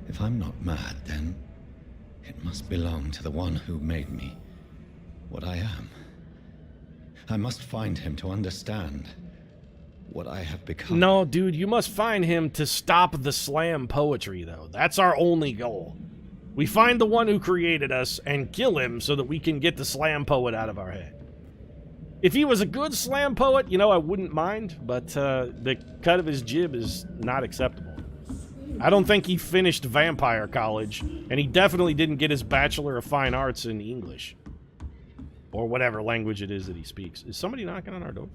If I'm not mad, then it must belong to the one who made me what I am. I must find him to understand what I have become. No, dude, you must find him to stop the slam poetry, though. That's our only goal. We find the one who created us and kill him so that we can get the slam poet out of our head. If he was a good slam poet, you know, I wouldn't mind, but the cut of his jib is not acceptable. I don't think he finished Vampyr college, and he definitely didn't get his Bachelor of Fine Arts in English. Or whatever language it is that he speaks. Is somebody knocking on our door?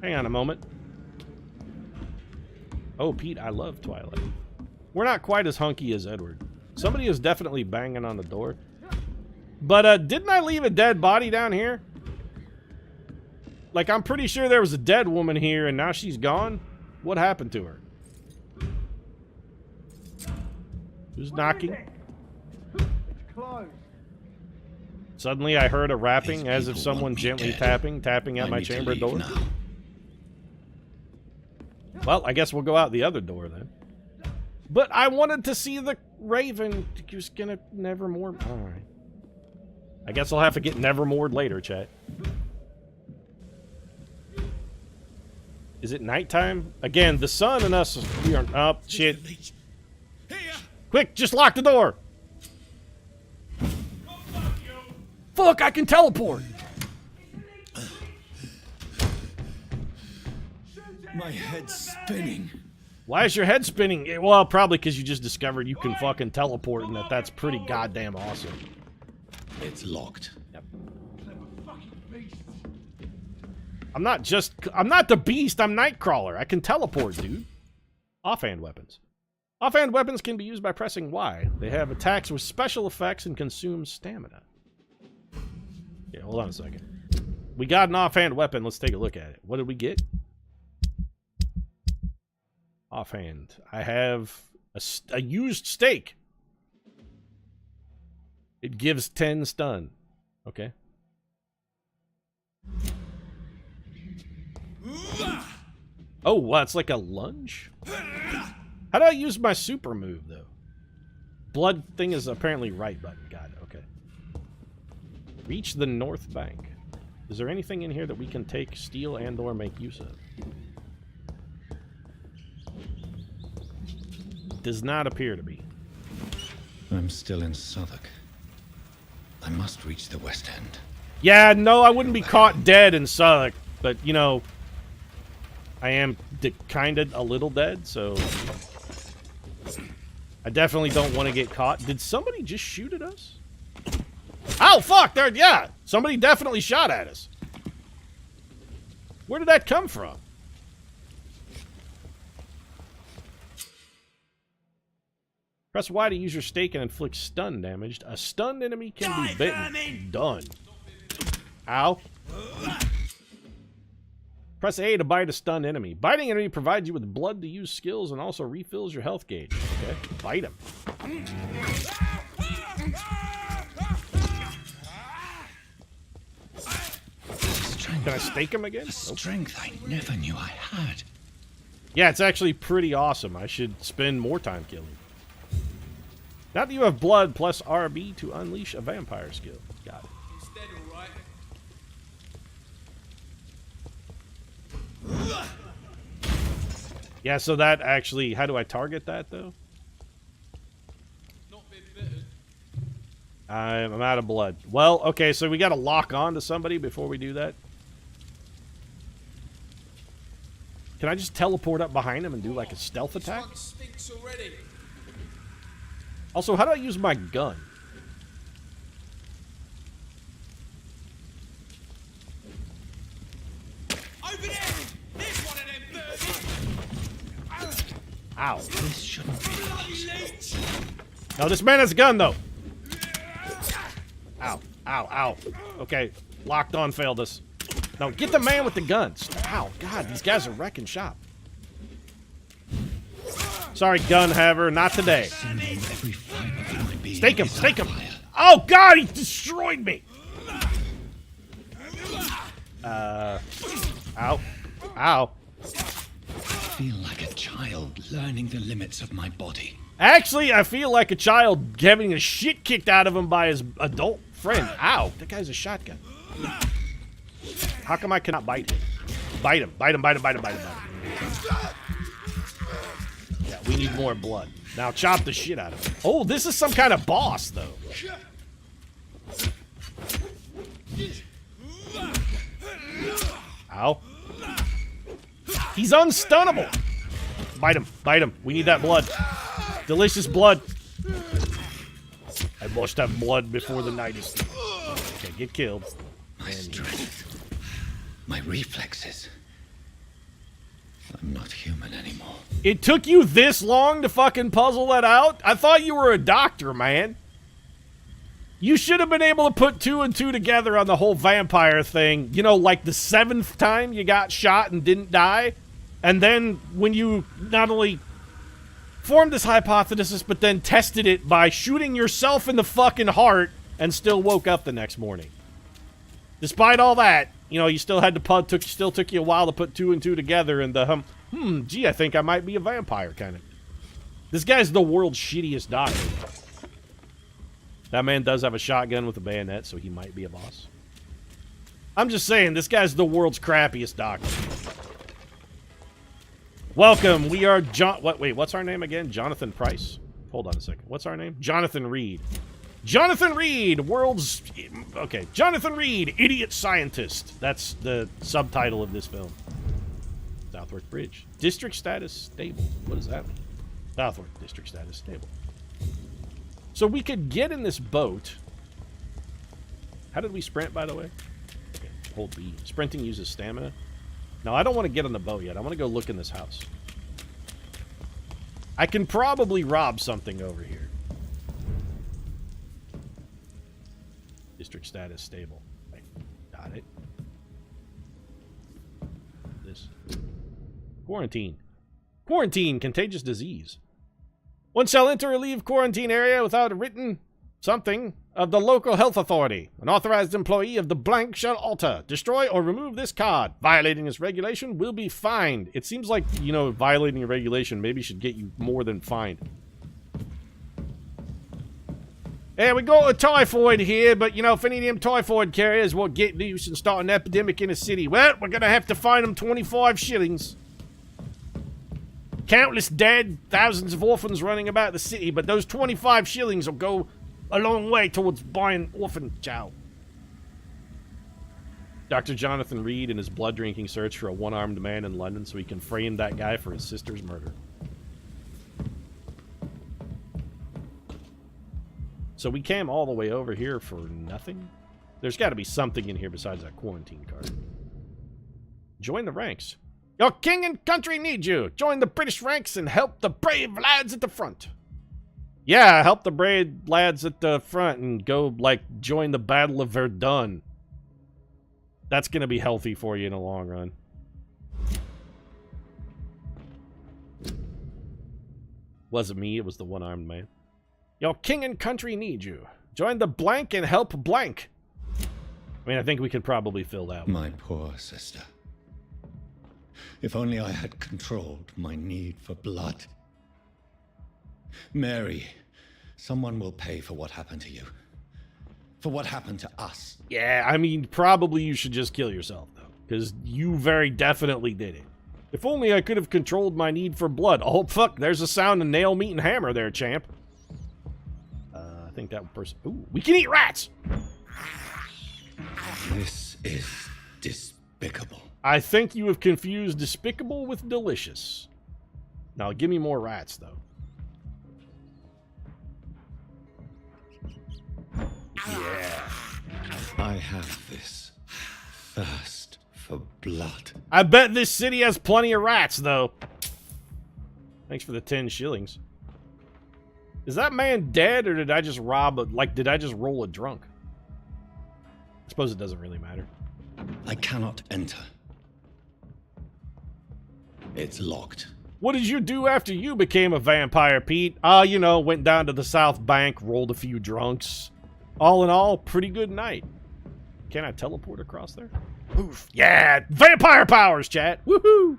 Hang on a moment. Oh, Pete, I love Twilight. We're not quite as hunky as Edward. Somebody is definitely banging on the door. But, didn't I leave a dead body down here? Like, I'm pretty sure there was a dead woman here, and now she's gone? What happened to her? Who's knocking? Suddenly, I heard a rapping, as if someone gently tapping at my chamber door. Now. Well, I guess we'll go out the other door, then. But I wanted to see the Raven. Who's gonna Nevermore? Alright. I guess I'll have to get Nevermore later, chat. Is it nighttime? Again, the sun and us, we are... Oh, shit. Quick, just lock the door! Fuck, I can teleport! My head's spinning. Why is your head spinning? Well, probably because you just discovered you can fucking teleport and that's pretty goddamn awesome. It's locked. Yep. I'm not the beast, I'm Nightcrawler. I can teleport, dude. Offhand weapons. Offhand weapons can be used by pressing Y. They have attacks with special effects and consume stamina. Yeah, hold on a second. We got an offhand weapon. Let's take a look at it. What did we get? Offhand. I have a used stake. It gives 10 stun. Okay. Oh, wow, it's like a lunge? How do I use my super move, though? Blood thing is apparently right button. Got it, okay. Reach the north bank. Is there anything in here that we can take, steal, and or make use of? Does not appear to be. I'm still in Southwark. I must reach the West End. Yeah, no, I wouldn't be caught dead in Southwark, but, you know, I am kind of a little dead, so I definitely don't want to get caught. Did somebody just shoot at us? Oh, fuck! There, yeah! Somebody definitely shot at us. Where did that come from? Press Y to use your stake and inflict stun damage. A stunned enemy can be bitten. Done. Ow. Press A to bite a stunned enemy. Biting enemy provides you with blood to use skills and also refills your health gauge. Okay, bite him. Can I stake him again? Strength I never knew I had. Yeah, it's actually pretty awesome. I should spend more time killing. Now that you have blood plus RB to unleash a vampire skill. Got it. Yeah, so that actually, how do I target that though? I'm out of blood. Well, okay, so we got to lock on to somebody before we do that. Can I just teleport up behind him and do like a stealth attack? Also, how do I use my gun? Ow. This shouldn't be possible. No, this man has a gun, though. Ow. Ow, ow. Okay, locked on failed us. No, get the man with the guns. Ow, God, these guys are wrecking shop. Sorry, gun haver, not today. Stake him, stake him. Oh, God, he destroyed me. Ow. Ow. feel like a child learning the limits of my body. Actually, I feel like a child having a shit kicked out of him by his adult friend. Ow, that guy's a shotgun. How come I cannot bite him? Bite him, bite him, bite him, bite him, bite him, bite him. Yeah, we need more blood. Now chop the shit out of him. Oh, this is some kind of boss, though. Ow. He's unstunnable. Bite him, bite him. We need that blood. Delicious blood. I must have blood before the night is through. Okay, get killed. My strength. My reflexes. I'm not human anymore. It took you this long to fucking puzzle that out? I thought you were a doctor, man. You should have been able to put 2 and 2 together on the whole vampire thing. You know, like the 7th time you got shot and didn't die. And then when you not only formed this hypothesis, but then tested it by shooting yourself in the fucking heart and still woke up the next morning. Despite all that, you know, you still had to still took you a while to put 2 and 2 together and the gee, I think I might be a vampire kind of. This guy's the world's shittiest doctor. That man does have a shotgun with a bayonet, so he might be a boss. I'm just saying, this guy's the world's crappiest doctor. Welcome, we are wait, what's our name again? Jonathan Price? Hold on a second. What's our name? Jonathan Reed. Jonathan Reed, world's... Okay, Jonathan Reed, idiot scientist. That's the subtitle of this film. Southwark Bridge. District status stable. What does that mean? Southwark, district status stable. So we could get in this boat. How did we sprint, by the way? Okay, hold B. Sprinting uses stamina. No, I don't want to get on the boat yet. I want to go look in this house. I can probably rob something over here. District status stable. I got it. This. Quarantine. Quarantine, contagious disease. One shall enter or leave quarantine area without a written something of the local health authority. An authorized employee of the blank shall alter, destroy, or remove this card. Violating this regulation will be fined. It seems like, you know, violating a regulation maybe should get you more than fined. Hey, we got a typhoid here, but, you know, if any of them typhoid carriers will get loose and start an epidemic in a city, well, we're going to have to fine them 25 shillings. Countless dead, thousands of orphans running about the city, but those 25 shillings will go a long way towards buying orphan chow. Dr. Jonathan Reed in his blood-drinking search for a one-armed man in London so he can frame that guy for his sister's murder. So we came all the way over here for nothing? There's got to be something in here besides that quarantine card. Join the ranks. Your king and country need you. Join the British ranks and help the brave lads at the front. Yeah, help the brave lads at the front and go, like, join the Battle of Verdun. That's going to be healthy for you in the long run. Wasn't me, it was the one-armed man. Your king and country need you. Join the blank and help blank. I mean, I think we could probably fill that one. My poor sister. If only I had controlled my need for blood. Mary, someone will pay for what happened to you. For what happened to us. Yeah, I mean, probably you should just kill yourself, though. Because you very definitely did it. If only I could have controlled my need for blood. Oh, fuck, there's a sound of nail, meat, and hammer there, champ. I think that person... Ooh, we can eat rats! This is despicable. I think you have confused despicable with delicious. Now, give me more rats, though. Yeah. I have this thirst for blood. I bet this city has plenty of rats, though. Thanks for the 10 shillings. Is that man dead, or did I just rob a... Like, did I just roll a drunk? I suppose it doesn't really matter. I cannot enter. It's locked. What did you do after you became a vampire, Pete? You know, went down to the South Bank, rolled a few drunks. All in all, pretty good night. Can I teleport across there? Oof. Yeah! Vampire powers, chat! Woohoo!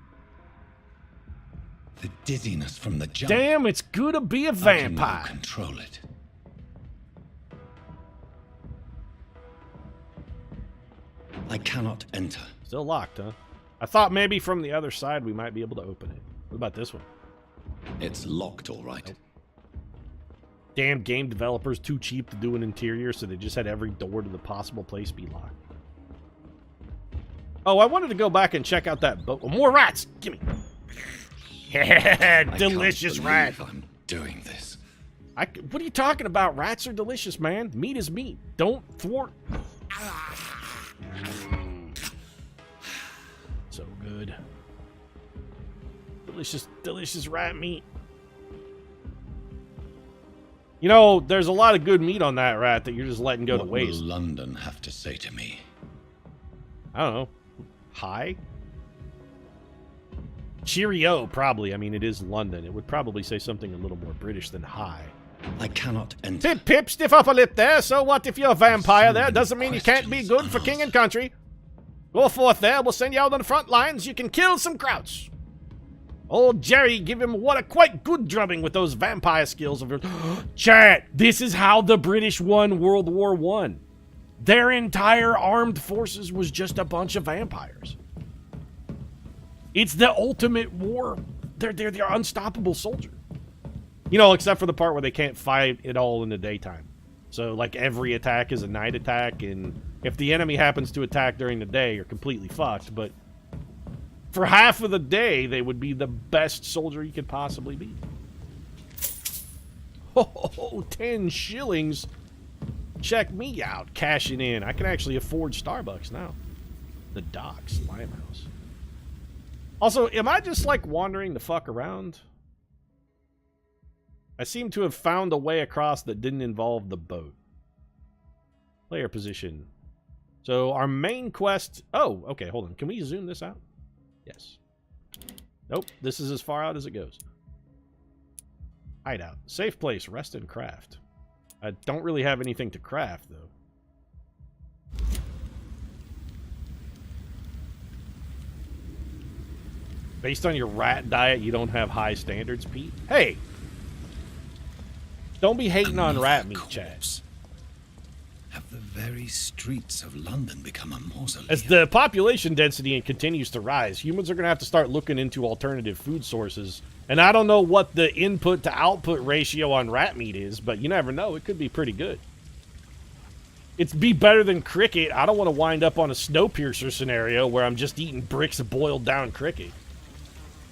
The dizziness from the jump. Damn, it's good to be a I can vampire. now control it. I cannot enter. Still locked, huh? I thought maybe from the other side we might be able to open it. What about this one? It's locked, all right. Nope. Damn game developers too cheap to do an interior, so they just had every door to the possible place be locked. Oh, I wanted to go back and check out that boat. More rats! Gimme! Delicious rat! I'm doing this. What are you talking about? Rats are delicious, man. Meat is meat. Don't thwart. So good. Delicious, delicious rat meat. You know, there's a lot of good meat on that rat that you're just letting go to waste. What will London have to say to me? I don't know. Hi? Cheerio, probably. I mean, it is London. It would probably say something a little more British than hi. I cannot enter. Pip, pip, stiff upper lip there. So what if you're a vampire there? Doesn't mean you can't be good for king and country. Go forth there. We'll send you out on the front lines. You can kill some krauts. Old Jerry, give him what a quite good drubbing with those vampire skills of yours. Chat, this is how the British won World War I. Their entire armed forces was just a bunch of vampires. It's the ultimate war. They're unstoppable soldier. You know, except for the part where they can't fight it all in the daytime. So, like, every attack is a night attack, and if the enemy happens to attack during the day, you're completely fucked, but for half of the day, they would be the best soldier you could possibly be. Oh, 10 shillings. Check me out, cashing in. I can actually afford Starbucks now. The Docks, Limehouse. Also, am I just, like, wandering the fuck around? I seem to have found a way across that didn't involve the boat. Player position. So, our main quest... Oh, okay, hold on. Can we zoom this out? Yes. Nope, this is as far out as it goes. Hideout. Safe place, rest and craft. I don't really have anything to craft, though. Based on your rat diet, you don't have high standards, Pete? Hey! Don't be hating on rat meat, Chad. Have the very streets of London become a mausoleum? As the population density continues to rise, humans are going to have to start looking into alternative food sources. And I don't know what the input to output ratio on rat meat is, but you never know. It could be pretty good. It'd be better than cricket. I don't want to wind up on a Snowpiercer scenario where I'm just eating bricks of boiled down cricket.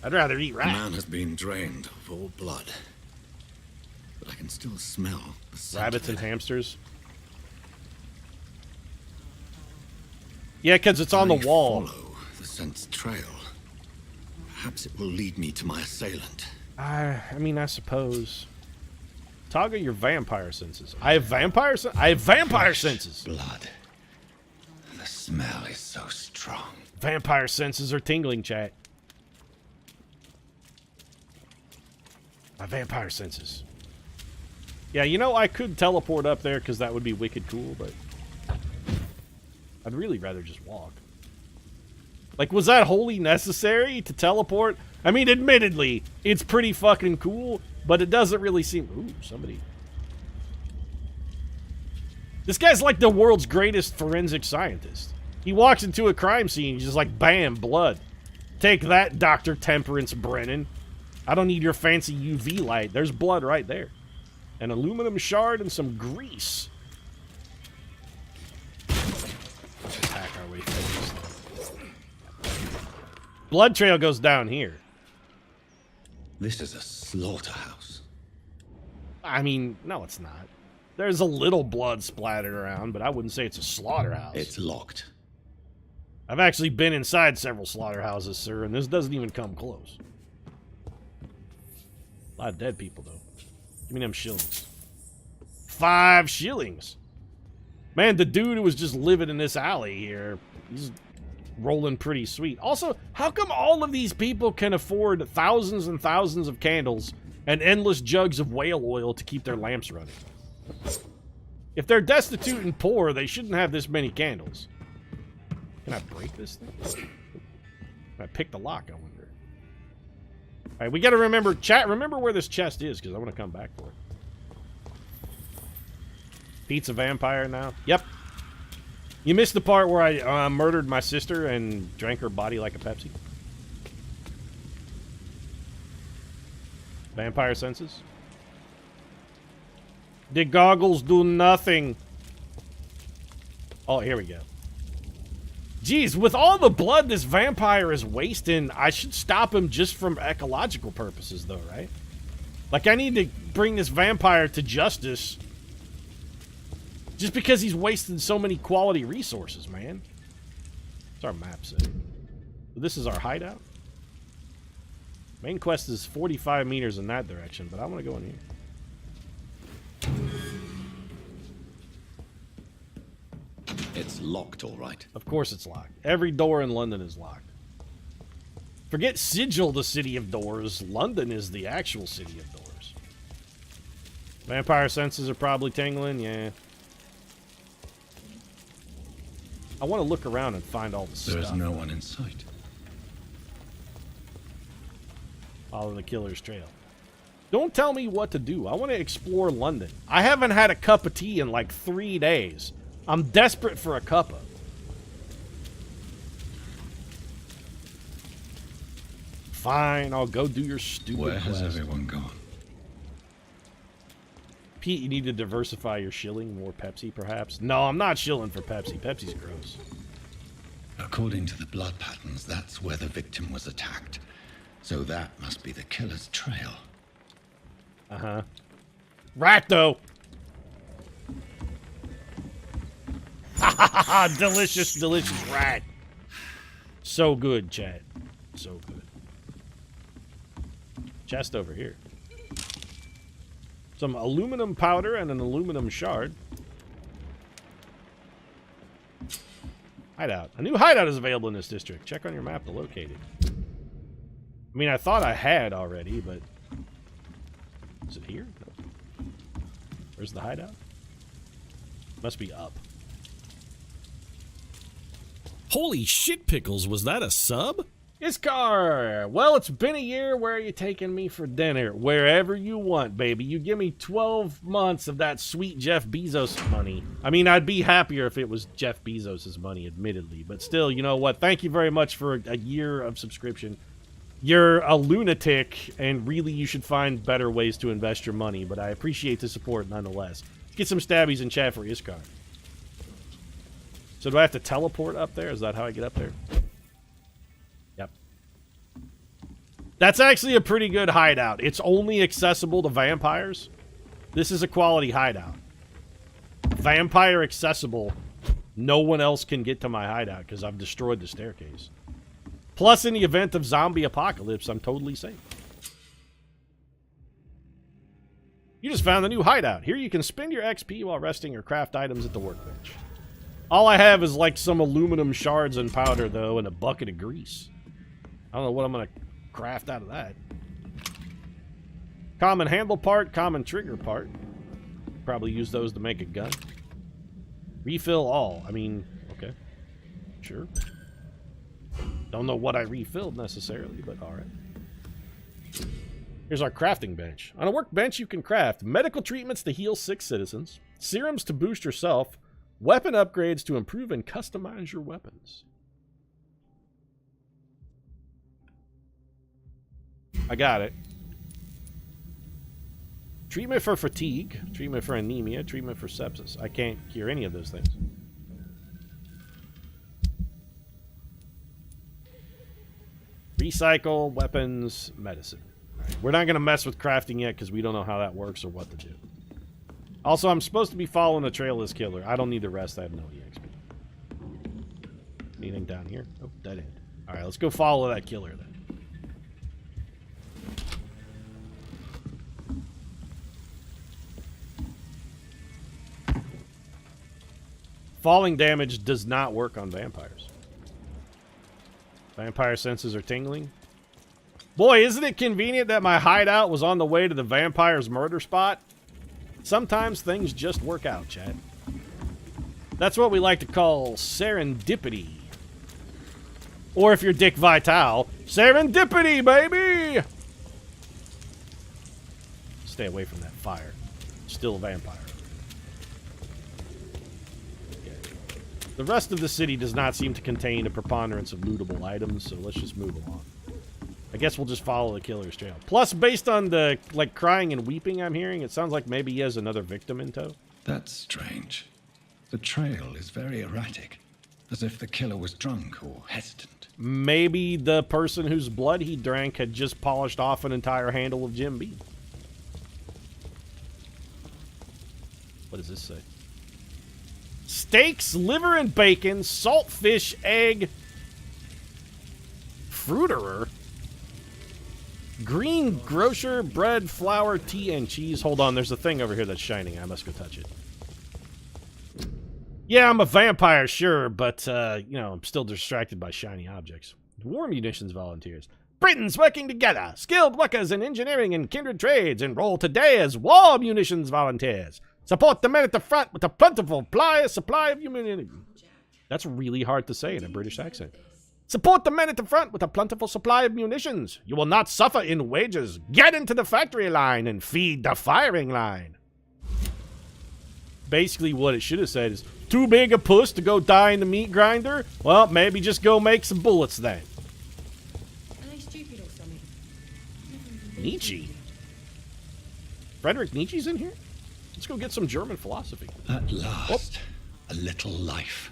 I'd rather eat rat. The man has been drained of all blood. But I can still smell the scent Rabbits of and it. hamsters. Yeah, because it's on the wall. Follow the scent's trail. Perhaps it will lead me to my assailant. I mean, I suppose. Toggle your vampire senses. I have vampire senses. Blood. The smell is so strong. Vampire senses are tingling, chat. My vampire senses. Yeah, you know, I could teleport up there because that would be wicked cool, but I'd really rather just walk. Like, was that wholly necessary to teleport? I mean, admittedly, it's pretty fucking cool, but it doesn't really seem... Ooh, somebody... This guy's like the world's greatest forensic scientist. He walks into a crime scene, he's just like, bam, blood. Take that, Dr. Temperance Brennan. I don't need your fancy UV light. There's blood right there. An aluminum shard and some grease. Let's just hack our way through this thing. Blood trail goes down here. This is a slaughterhouse. I mean, no, it's not. There's a little blood splattered around, but I wouldn't say it's a slaughterhouse. It's locked. I've actually been inside several slaughterhouses, sir, and this doesn't even come close. A lot of dead people, though. Give me them shillings. 5 shillings. Man, the dude who was just living in this alley here, he's rolling pretty sweet. Also, how come all of these people can afford thousands and thousands of candles and endless jugs of whale oil to keep their lamps running? If they're destitute and poor, they shouldn't have this many candles. Can I break this thing? Can I pick the lock, I wonder? Alright, we gotta remember, chat, remember where this chest is, because I want to come back for it. Pete's a vampire now? Yep. You missed the part where I murdered my sister and drank her body like a Pepsi. Vampire senses? The goggles do nothing. Oh, here we go. Jeez, with all the blood this vampire is wasting, I should stop him just from ecological purposes, though, right? Like, I need to bring this vampire to justice just because he's wasting so many quality resources, man. What's our map say? This is our hideout. Main quest is 45 meters in that direction, but I want to go in here. It's locked, all right. Of course it's locked. Every door in London is locked. Forget Sigil, the city of doors. London is the actual city of doors. Vampire senses are probably tingling, yeah. I want to look around and find all the stuff. There is no one in sight. Follow the killer's trail. Don't tell me what to do. I want to explore London. I haven't had a cup of tea in like 3 days. I'm desperate for a cuppa. Fine, I'll go do your stupid Where has quest. everyone gone? Pete, you need to diversify your shilling. More Pepsi, perhaps? No, I'm not shilling for Pepsi. Pepsi's gross. According to the blood patterns, that's where the victim was attacked. So that must be the killer's trail. Uh-huh. Rat, though! Ha ha ha ha! Delicious, delicious rat. So good, chat. So good. Chest over here. Some aluminum powder and an aluminum shard. Hideout. A new hideout is available in this district. Check on your map to locate it. I mean, I thought I had already, but... Is it here? No. Where's the hideout? Must be up. Holy shit pickles, was that a sub? Iskar! Well, it's been a year. Where are you taking me for dinner? Wherever you want, baby. You give me 12 months of that sweet Jeff Bezos money. I mean, I'd be happier if it was Jeff Bezos' money, admittedly. But still, you know what? Thank you very much for a year of subscription. You're a lunatic, and really you should find better ways to invest your money. But I appreciate the support nonetheless. Let's get some stabbies in chat for Iskar. So do I have to teleport up there? Is that how I get up there? Yep. That's actually a pretty good hideout. It's only accessible to vampires. This is a quality hideout. Vampire accessible. No one else can get to my hideout because I've destroyed the staircase. Plus, in the event of zombie apocalypse, I'm totally safe. You just found a new hideout. Here you can spend your XP while resting or craft items at the workbench. All I have is like some aluminum shards and powder, though, and a bucket of grease. I don't know what I'm going to craft out of that. Common handle part, common trigger part. Probably use those to make a gun. Refill all. I mean, okay. Sure. Don't know what I refilled necessarily, but alright. Here's our crafting bench. On a workbench, you can craft medical treatments to heal sick citizens, serums to boost yourself, weapon upgrades to improve and customize your weapons. I got it. Treatment for fatigue, treatment for anemia, treatment for sepsis. I can't cure any of those things. Recycle, weapons, medicine. All right. We're not going to mess with crafting yet because we don't know how that works or what to do. Also, I'm supposed to be following the trail of this killer. I don't need to rest. I have no EXP. Anything down here? Oh, dead end. Alright, let's go follow that killer then. Falling damage does not work on vampires. Vampire senses are tingling. Boy, isn't it convenient that my hideout was on the way to the vampire's murder spot? Sometimes things just work out, chat. That's what we like to call serendipity. Or if you're Dick Vitale, serendipity, baby! stay away from that fire. Still a vampire. Okay. The rest of the city does not seem to contain a preponderance of lootable items, so let's just move along. I guess we'll just follow the killer's trail. Plus, based on the, like, crying and weeping I'm hearing, it sounds like maybe he has another victim in tow. That's strange. The trail is very erratic, as if the killer was drunk or hesitant. Maybe the person whose blood he drank had just polished off an entire handle of Jim Beam. What does this say? Steaks, liver and bacon, saltfish, egg, fruiterer, green grocer, bread, flour, tea, and cheese. Hold on, there's a thing over here that's shining. I must go touch it. Yeah, I'm a vampire, sure, but, you know, I'm still distracted by shiny objects. War munitions volunteers. Britons working together, skilled workers in engineering and kindred trades, enroll today as war munitions volunteers. Support the men at the front with a plentiful supply of munitions. That's really hard to say in a British accent. Support the men at the front with a plentiful supply of munitions. You will not suffer in wages. Get into the factory line and feed the firing line. Basically what it should have said is, too big a puss to go die in the meat grinder? Well, maybe just go make some bullets then. Are they stupid or something? Nietzsche? Frederick Nietzsche's in here? Let's go get some German philosophy. At last, a little life.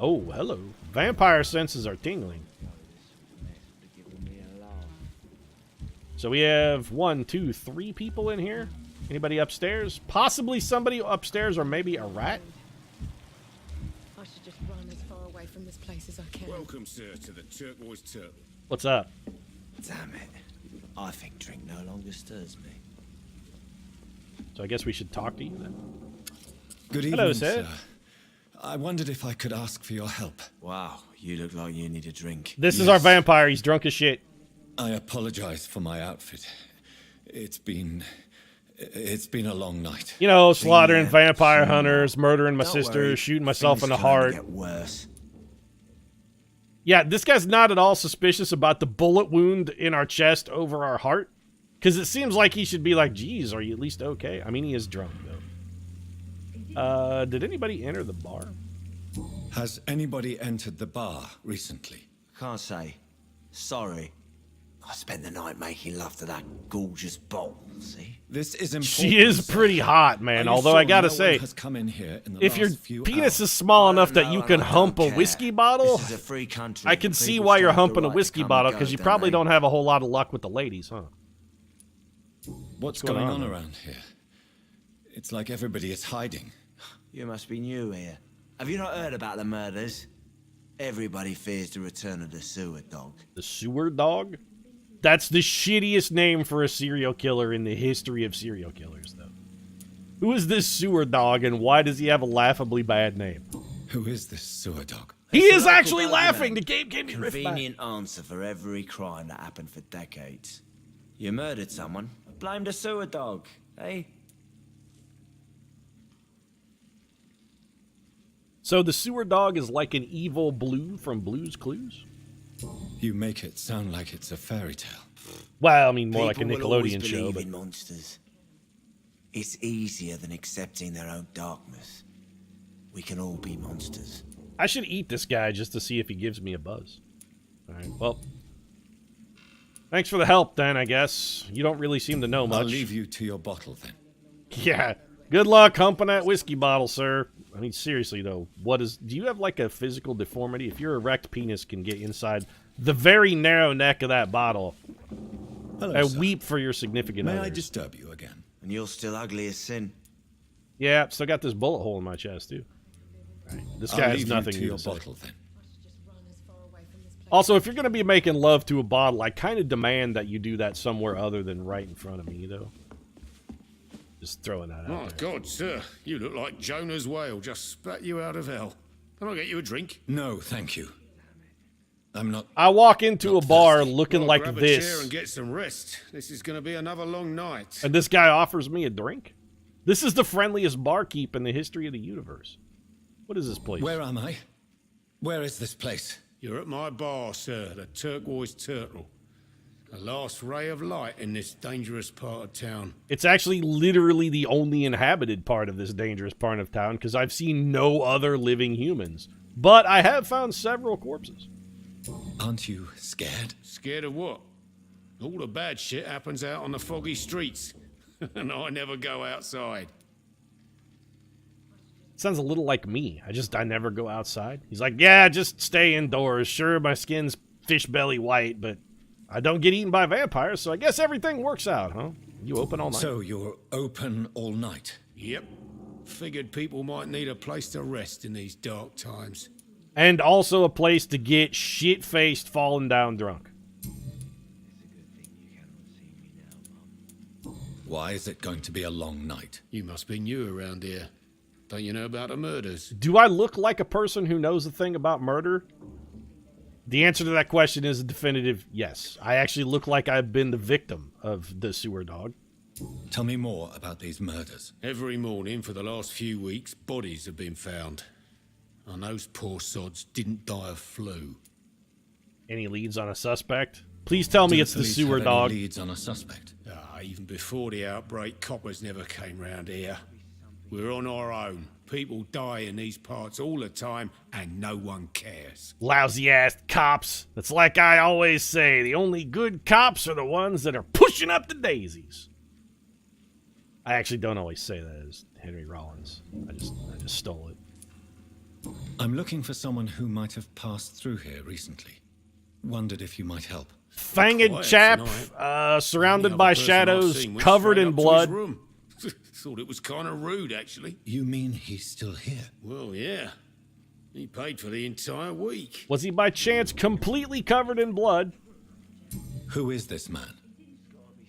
Oh, hello. Vampire senses are tingling. So we have 1, 2, 3 people in here. Anybody upstairs? Possibly somebody upstairs, or maybe a rat? I should just run as far away from this place as I can. Welcome, sir, to the Turquoise Turtle. What's up? Damn it. I think drink no longer stirs me. So I guess we should talk to you then. Good evening, Hello, sir. I wondered if I could ask for your help. Wow, you look like you need a drink. This is our vampire. He's drunk as shit. I apologize for my outfit. It's been a long night. You know, slaughtering Yeah, vampire sure. hunters, murdering my Don't sister, worry, shooting myself in things the can only heart. get worse. Yeah, this guy's not at all suspicious about the bullet wound in our chest over our heart. Because it seems like he should be like, geez, are you at least okay? I mean, he is drunk, though. Did anybody enter the bar? Has anybody entered the bar recently? Can't say. Sorry. I spent the night making love to that gorgeous bottle, see? This is important. She is sir. pretty hot, Are man. you Although sure I gotta no say, one has come in here in the if your last few penis hours? is small I enough don't that you know, can and I hump a don't care. whiskey bottle, This is a free country. I can see People why you're still have the humping a right to whiskey come and bottle, go, because you don't probably they? don't have a whole lot of luck with the ladies, huh? What's going going on? on around here? It's like everybody is hiding. You must be new here. Have you not heard about the murders? Everybody fears the return of the sewer dog. The sewer dog? That's the shittiest name for a serial killer in the history of serial killers, though. Who is this sewer dog, and why does he have a laughably bad name? Who is this sewer dog? He It's is a local actually bugger, laughing! mate. The game gave me riff back. Convenient answer for every crime that happened for decades. You murdered someone, blamed a sewer dog, eh? So the sewer dog is like an evil Blue from Blue's Clues? You make it sound like it's a fairy tale. Well, I mean, more like a People will always Nickelodeon show, believe but... in monsters. It's easier than accepting their own darkness. We can all be monsters. I should eat this guy just to see if he gives me a buzz. Alright, well... Thanks for the help, then, I guess. You don't really seem to know much. I'll leave you to your bottle then. Yeah. Good luck humping that whiskey bottle, sir. I mean, seriously, though, do you have, like, a physical deformity? If your erect penis can get inside the very narrow neck of that bottle, Hello, and sir. weep for your significant May other. I disturb you again? And you're still ugly as sin. Yeah, still got this bullet hole in my chest, too. Alright, this I'll guy has leave nothing you to new your to say. bottle then. I should just run as far away from this place. Also, if you're going to be making love to a bottle, I kind of demand that you do that somewhere other than right in front of me, though. Just throwing that My out there. God, sir, you look like Jonah's whale just spat you out of hell. Can I get you a drink? No, thank you. I'm not... I walk into a bar thirsty. looking Well, like grab a chair this, and get some rest. This is going to be another long night. and this guy offers me a drink? This is the friendliest barkeep in the history of the universe. What is this place? Where am I? Where is this place? You're at my bar, sir, the Turquoise Turtle. A last ray of light in this dangerous part of town. It's actually literally the only inhabited part of this dangerous part of town because I've seen no other living humans. But I have found several corpses. Aren't you scared? Scared of what? All the bad shit happens out on the foggy streets. And I never go outside. Sounds a little like me. I never go outside. He's like, yeah, just stay indoors. Sure, my skin's fish belly white, but I don't get eaten by vampires, so I guess everything works out, huh? You open all night? So you're open all night? Yep. Figured people might need a place to rest in these dark times. And also a place to get shit-faced, falling down drunk. Why is it going to be a long night? You must be new around here. Don't you know about the murders? Do I look like a person who knows a thing about murder? The answer to that question is a definitive yes. I actually look like I've been the victim of the sewer dog. Tell me more about these murders. Every morning for the last few weeks, bodies have been found. And those poor sods didn't die of flu. Any leads on a suspect? Please tell me it's the police sewer have dog. any leads on a suspect? Even before the outbreak, coppers never came round here. We're on our own. People die in these parts all the time, and no one cares. Lousy-ass cops. It's like I always say, the only good cops are the ones that are pushing up the daisies. I actually don't always say that as Henry Rollins. I just stole it. I'm looking for someone who might have passed through here recently. Wondered if you might help. Fanged Quiet chap, tonight. surrounded The by other person I've shadows, seen went covered straight in up to his blood. room. Thought it was kind of rude, actually. You mean he's still here? Well, yeah. He paid for the entire week. Was he by chance completely covered in blood? Who is this man?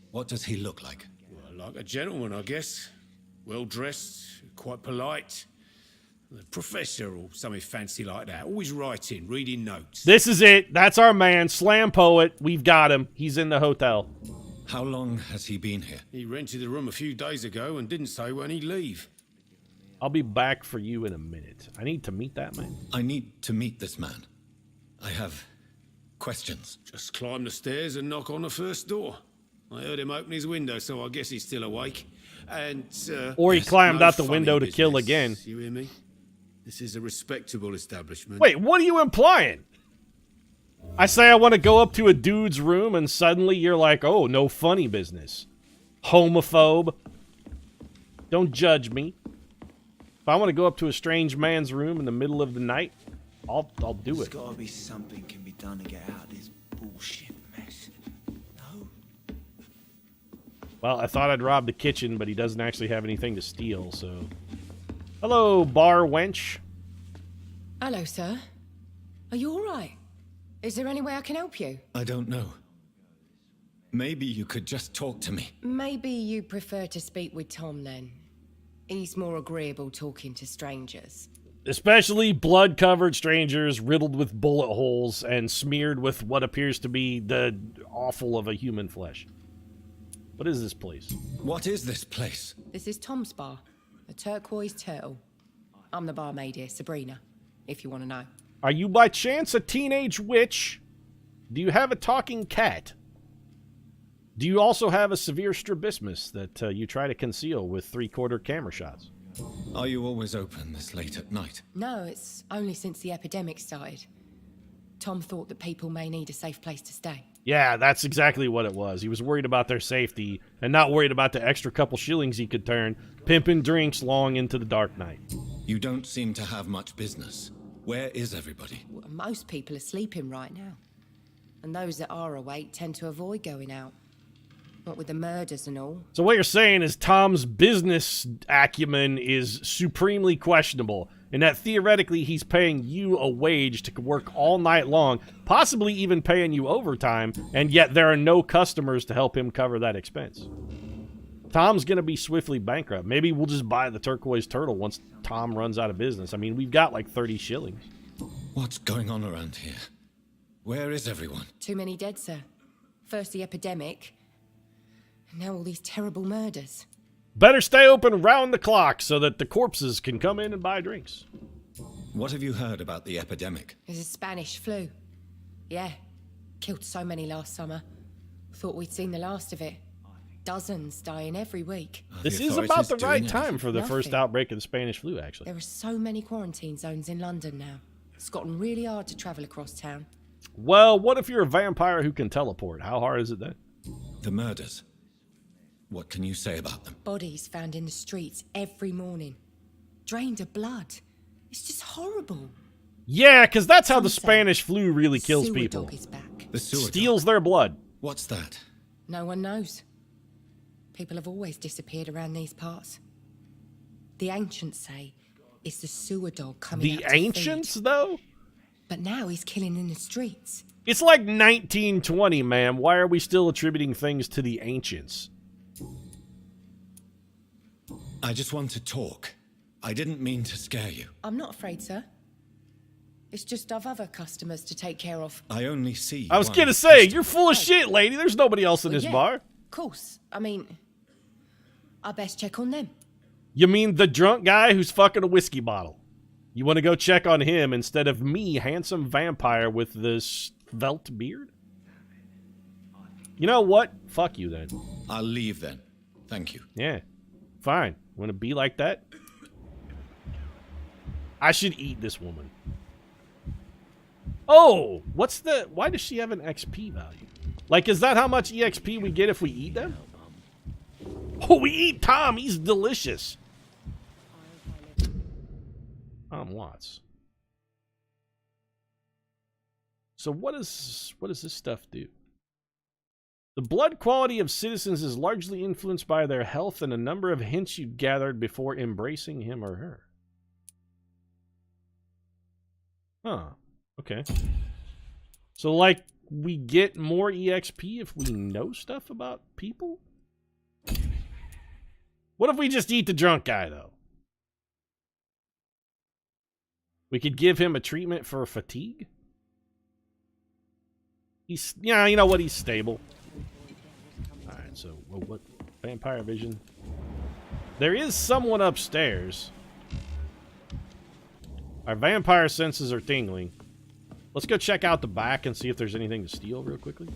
What does he look like? Well, like a gentleman, I guess. Well-dressed, quite polite. A professor or something fancy like that. Always writing, reading notes. This is it. That's our man, slam poet. We've got him. He's in the hotel. How long has he been here? He rented the room a few days ago and didn't say when he'd leave. I'll be back for you in a minute. I need to meet that man. I need to meet this man. I have questions. Just climb the stairs and knock on the first door. I heard him open his window, so I guess he's still awake. And, Or he climbed no out the funny window to kill business. again. You hear me? This is a respectable establishment. Wait, what are you implying? I say I want to go up to a dude's room and suddenly you're like, oh, no funny business. Homophobe. Don't judge me. If I want to go up to a strange man's room in the middle of the night, I'll do There's it. gotta be something can be done to get out of this bullshit mess. No? Well, I thought I'd rob the kitchen, but he doesn't actually have anything to steal, so... Hello, bar wench. Hello, sir. Are you all right? Is there any way I can help you? I don't know. Maybe you could just talk to me. Maybe you prefer to speak with Tom, then. He's more agreeable talking to strangers. Especially blood-covered strangers riddled with bullet holes and smeared with what appears to be the offal of a human flesh. What is this place? What is this place? This is Tom's bar, the Turquoise Turtle. I'm the barmaid here, Sabrina, if you want to know. Are you by chance a teenage witch? Do you have a talking cat? Do you also have a severe strabismus that you try to conceal with three-quarter camera shots? Are you always open this late at night? No, it's only since the epidemic started. Tom thought that people may need a safe place to stay. Yeah, that's exactly what it was. He was worried about their safety and not worried about the extra couple shillings he could turn pimping drinks long into the dark night. You don't seem to have much business. Where is everybody? Well, most people are sleeping right now. And those that are awake tend to avoid going out. What with the murders and all. So what you're saying is Tom's business acumen is supremely questionable, and that theoretically he's paying you a wage to work all night long, possibly even paying you overtime, and yet there are no customers to help him cover that expense. Tom's going to be swiftly bankrupt. Maybe we'll just buy the Turquoise Turtle once Tom runs out of business. I mean, we've got like 30 shillings. What's going on around here? Where is everyone? Too many dead, sir. First the epidemic, and now all these terrible murders. Better stay open round the clock so that the corpses can come in and buy drinks. What have you heard about the epidemic? There's a Spanish flu. Yeah, killed so many last summer. Thought we'd seen the last of it. Dozens dying every week. Are This the is about authorities the doing right anything? time for the first Nothing. outbreak of the Spanish flu, actually. There are so many quarantine zones in London now. It's gotten really hard to travel across town. Well, what if you're a vampire who can teleport? How hard is it then? The murders. What can you say about them? Bodies found in the streets every morning. Drained of blood. It's just horrible. Yeah, because that's how the Some say Spanish flu really kills Sewer people. dog is back. The sewer Steals dog. their blood. What's that? No one knows. People have always disappeared around these parts. The ancients say it's the sewer dog coming The out to ancients, feed. though? But now he's killing in the streets. It's like 1920, man. Why are we still attributing things to the ancients? I just want to talk. I didn't mean to scare you. I'm not afraid, sir. It's just I've other customers to take care of. I only see I was one gonna say, customer. you're full of shit, lady. There's nobody else in Well, this yeah, bar. Of course. I mean, I best check on them. You mean the drunk guy who's fucking a whiskey bottle? You want to go check on him instead of me, handsome vampire with this svelte beard? You know what? Fuck you then. I'll leave then. Thank you. Yeah. Fine. Want to be like that? I should eat this woman. Oh! What's the... Why does she have an XP value? Like, is that how much EXP we get if we eat them? Oh, we eat Tom! He's delicious! Watts. So what does this stuff do? The blood quality of citizens is largely influenced by their health and a number of hints you gathered before embracing him or her. Huh. Okay. So, like, we get more EXP if we know stuff about people? What if we just eat the drunk guy, though? We could give him a treatment for fatigue. He's, yeah, you know what? He's stable. Alright, so what? Vampire vision. There is someone upstairs. Our vampire senses are tingling. Let's go check out the back and see if there's anything to steal real quickly.